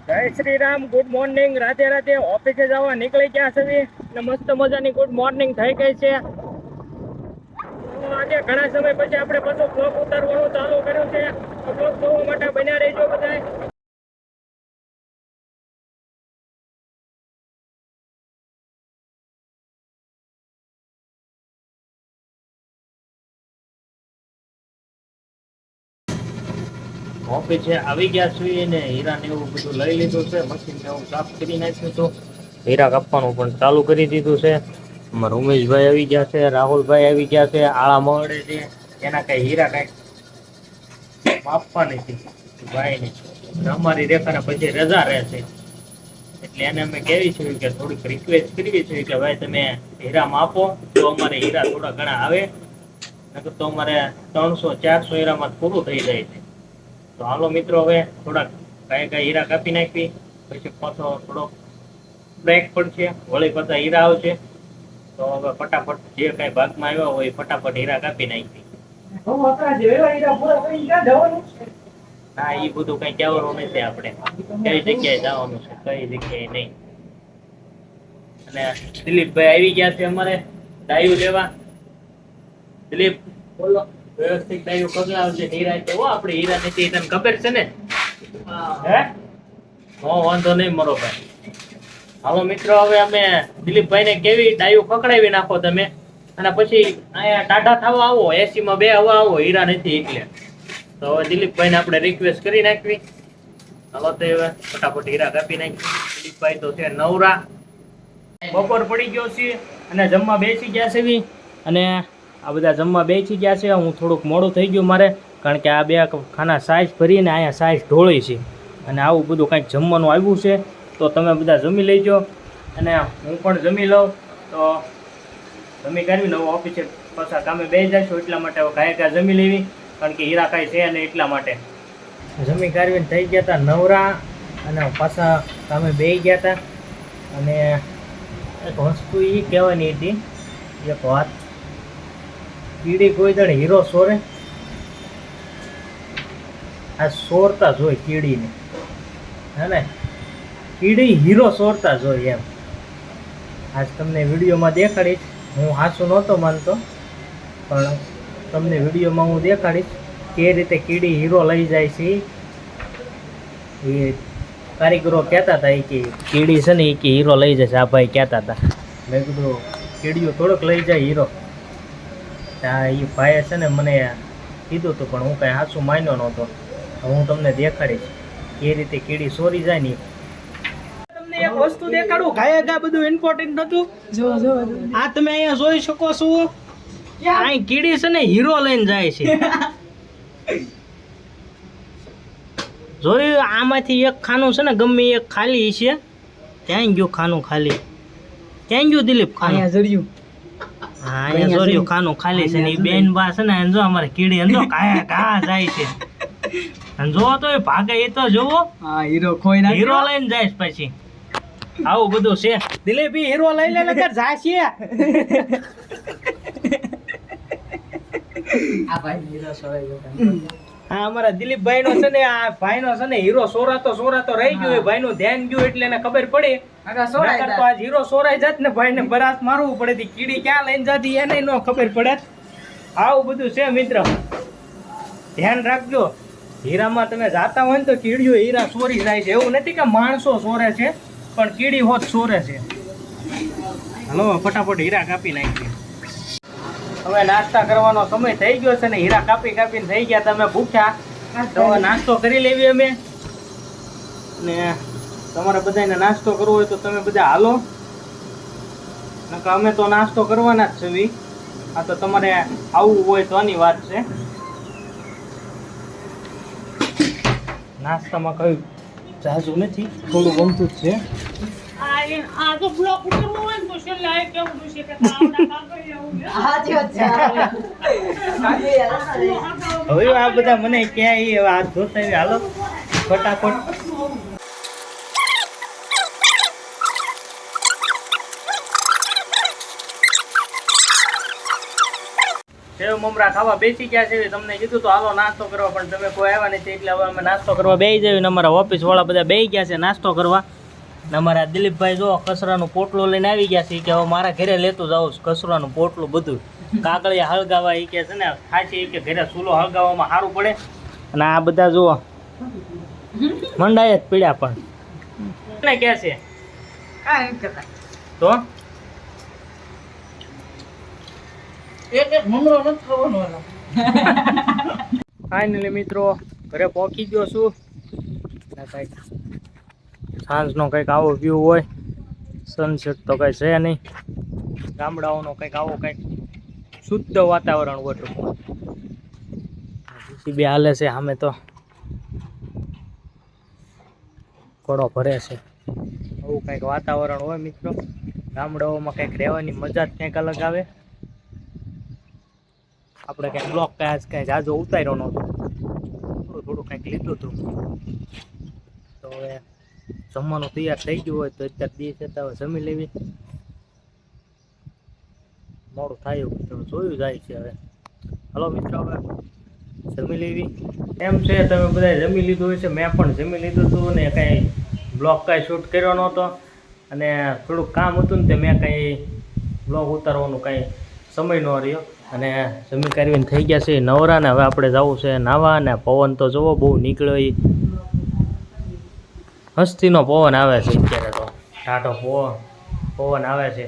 જય Shri Ram. Good morning. Radhe Radhe. ઓફિસે જવા નીકળી ગયા છે ને મસ્ત મજાની ગુડ મોર્નિંગ થઈ ગઈ છે. આજે ઘણા સમય પછી આપણે પાછો બ્લોગ ઉતારવાનું ચાલુ કર્યું છે. બ્લોગ જોવા માટે બન્યા રહેજો બધા. ઓફિસે આવી ગયા છીએ ને હીરા ને એવું બધું લઈ લીધું છે. મશીન ને એવું સાફ કરી નાખ્યું હતું. હીરા કાપવાનું પણ ચાલુ કરી દીધું છે. ઉમેશભાઈ આવી ગયા છે, રાહુલભાઈ આવી ગયા છે, આળા મળે છે. એના કઈ હીરા કઈ માપવા નથી ભાઈ ને. અમારી રેખાના પછી રજા રહેશે એટલે એને અમે કેવી છે કે થોડીક રિક્વેસ્ટ કરવી છે કે ભાઈ તમે હીરા માપો તો અમારે હીરા થોડા ઘણા આવે, નકર તો અમારે 300-400 હીરામાં પૂરું થઈ જાય છે. તો હાલો મિત્રો, હવે થોડાક કઈ હીરા કાપી નાખવી, પછી પાછો થોડોક બ્રેક પડશે, વળી પાછા હીરા આવશે. તો હવે ફટાફટ જે કઈ ભાગમાં આવ્યા હોય ફટાફટ હીરા કાપી નાખવી. ના, એ બધું કઈ કહેવાનું નથી આપણે, કઈ જગ્યાએ જવાનું છે કઈ જગ્યાએ નહીં. અને દિલીપભાઈ આવી ગયા છે અમારે ડાયું લેવા. દિલીપ બોલો. વ્યવસ્થિત ડાયું પગલાવજે. હીરા તો આપણે હીરા નથી, તને ખબર છે ને? હે વાંધો નહીં મારો ભાઈ. હાલો મિત્રો, હવે અમે દિલીપભાઈ ને કેવી ડાયું પકડાવી નાખો તમે, અને પછી અહીંયા ટાટા થવા આવો, એસી માં બે હવા આવો, હીરા નથી એટલે. તો હવે દિલીપભાઈ ને આપણે રિક્વેસ્ટ કરી નાખવી. હાલો તો હવે ફટાફટ હીરા કાપી નાખી. દિલીપભાઈ તો છે નવરા. બપોર પડી ગયો છે અને જમવા બેસી ગયા છે. અને આ બધા જમવા બેસી ગયા છે. હું થોડુંક મોડું થઈ ગયું મારે, કારણ કે આ બે ખાના સાઈઝ ભરીને અહીંયા સાઈઝ ઢોળી છે અને આવું બધું કંઈક જમવાનું આવ્યું છે. તો તમે બધા જમી લેજો અને હું પણ જમી લઉં. તો જમી કાઢવી ને ઓફિસે પાછા કામે બેસી જઈશું, એટલા માટે કાંઈ જમી લેવી, કારણ કે હીરા કાંઈ છે ને એટલા માટે. જમી કાઢવીને થઈ ગયા હતા નવરા અને પાછા કામે બેસી ગયા હતા. અને એક વસ્તુ એ કહેવાની હતી, એક વાત. કીડી કોઈ દણ હીરો સોરે, આ સોરતા જોઈ કીડીને, હે ને? કીડી હીરો સોરતા જોઈ એમ. આજ તમને વિડીયોમાં દેખાડીશ. હું હાસું નહોતો માનતો, પણ તમને વિડીયોમાં હું દેખાડીશ કે રીતે કીડી હીરો લઈ જાય છે. એ કારીગરો કહેતા હતા કે કીડી છે ને એ કે હીરો લઈ જશે. આ ભાઈ કહેતા હતા. મેં કીધું કીડીઓ થોડોક લઈ જાય હીરો. ત્યાં એ ભાઈએ છે ને મને કીધું હતું, પણ હું કાંઈ હાસું માન્યો નહોતો. હું તમને દેખાડીશ કે રીતે કીડી સોરી જાય ને. તમને એક વસ્તુ દેખાડું, ગાયગા બધું ઇમ્પોર્ટન્ટ નતું. આ તમે અહીંયા જોઈ શકો છો, અહીં કીડી છે ને હીરો લઈને જાય છે. જોયું? આમાંથી એક ખાનું છે ને ગમે એક ખાલી છે. ક્યાં ગયું ખાનું ખાલી? ક્યાં ગયું દિલીપ ખાનું? જડ્યું. હા, અહીંયા જોયું ખાનું ખાલી છે ને એ બેન બા છે ને જો અમારે કીડી જો ઘા જાય છે. અને જોવો તો એ ભાગે, એ તો જોવો. હા, હીરો ખોઈ નાખ્યો. હીરો લઈને જાય પછી. આવું બધું છે. દિલીપ હીરો લઈ લે નકર જાય છે. આ ભાઈ હીરો સોરાઈ ગયો. હા, અમારા દિલીપભાઈ નો છે ને, આ ભાઈ નો છે ને હીરો સોરાતો રહી ગયો. ભાઈ નું ધ્યાન ગયું એટલે એને ખબર પડી. તો આજ હીરો સોરાઈ જાત ને ભાઈ ને બરાસ મારવું પડે. કીડી ક્યાં લઈને જતી એને નો ખબર પડે. આવું બધું છે મિત્ર, ધ્યાન રાખજો. હીરામાં તમે જાતા હોય ને તો કીડીઓ હીરા ચોરી જાય છે. એવું નથી કે માણસો ચોરે છે, પણ કીડી હોત ચોરે છે. હલો, ફટાફટ હીરા કાપી નાખીએ. હવે નાસ્તા કરવાનો સમય થઈ ગયો છે ને હીરા કાપીને થઈ ગયા. તમે ભૂખ્યા તો નાસ્તો કરી લેવી અમે. ને તમારે બધાને નાસ્તો કરવો હોય તો તમે બધા હાલો, નકર અમે તો નાસ્તો કરવાના જ છે. આ તો તમારે આવવું હોય તો આની વાત છે. નાસ્તામાં કઈ જાજુ નથી, થોડું ગમતું જ છે. હવે આ બધા મને ક્યાંય હાથ ધોતા હાલો ફટાફટ. સેવ મમરા ખાવા બેસી ગયા છે. તમને કીધું તો હાલો નાસ્તો કરવા, પણ તમે કોઈ આવ્યા નથી એટલે હવે અમે નાસ્તો કરવા બેસી જઈએ ને અમારા ઓફિસ વાળા બધા બેસી ગયા છે નાસ્તો કરવા. ને અમારા દિલીપભાઈ જો કચરાનું પોટલું લઈને આવી ગયા છે કે હવે મારા ઘરે લેતું જાઉં કચરાનું પોટલું બધું. કાગળિયા હળગાવા એ કે છે ને ખાસી કે ઘરે ચૂલો હળગાવવામાં સારું પડે. અને આ બધા જુઓ મંડાય જ પીડ્યા પણ ને કે છે તો ફાઇનલી મિત્રો ઘરે પહોંચી ગયો છું. કંઈક સાંજનો કંઈક આવો વ્યૂ હોય, સનસેટ તો કંઈ છે નહીં. ગામડાઓનો કંઈક આવો કંઈક શુદ્ધ વાતાવરણ હોય. જીસીબી હાલે છે સામે તો ઘોડો ભરે છે. આવું કંઈક વાતાવરણ હોય મિત્રો. ગામડાઓમાં કંઈક રહેવાની મજા જ કંઈક અલગ આવે. આપણે કંઈક બ્લોક કંઈ જાજો ઉતાર્યો નહોતો, થોડું થોડું કંઈક લીધું હતું. તો હવે જમવાનું તૈયાર થઈ ગયું હોય તો અત્યારે દી છે તો હવે જમી લેવી. મોડું થાય એવું તો જોયું જાય છે. હવે હલો મિત્રો હવે જમી લેવી. એમ છે તમે બધા જમી લીધું હોય છે, મેં પણ જમી લીધું હતું ને કાંઈ બ્લોગ કાંઈ શૂટ કર્યો નહોતો અને થોડુંક કામ હતું ને તે મેં કાંઈ બ્લોગ ઉતારવાનું કાંઈ સમય ન રહ્યો. અને જમી કરીને થઈ ગયા છે નવરા ને હવે આપણે જવું છે નાવા. ને પવન તો જુઓ બહુ નીકળ્યો, એ હસ્તીનો પવન આવે છે અત્યારે તો ટાઢો પવન આવે છે.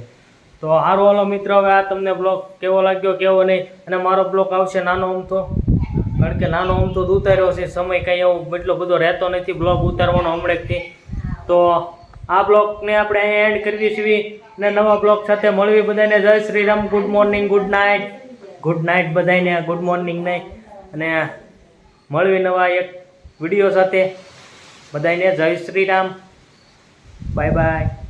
તો સારું હાલો મિત્રો હવે આ તમને બ્લોગ કેવો લાગ્યો કેવો નહીં. અને મારો બ્લોગ આવશે નાનો અમથો, કારણ કે નાનો અમથો જ ઉતાર્યો છે. સમય કંઈ એવું એટલો બધો રહેતો નથી બ્લોગ ઉતારવાનો હમણાંથી. તો આ બ્લોગને આપણે અહીં એન્ડ કરી દઈશું ને નવા બ્લોગ સાથે મળવી. બધાને જય Shri Ram, good morning, good night બધાને, ગુડ મોર્નિંગ નહીં. અને મળવી નવા એક વિડીયો સાથે. બધાને જય શ્રી રામ, બાય બાય.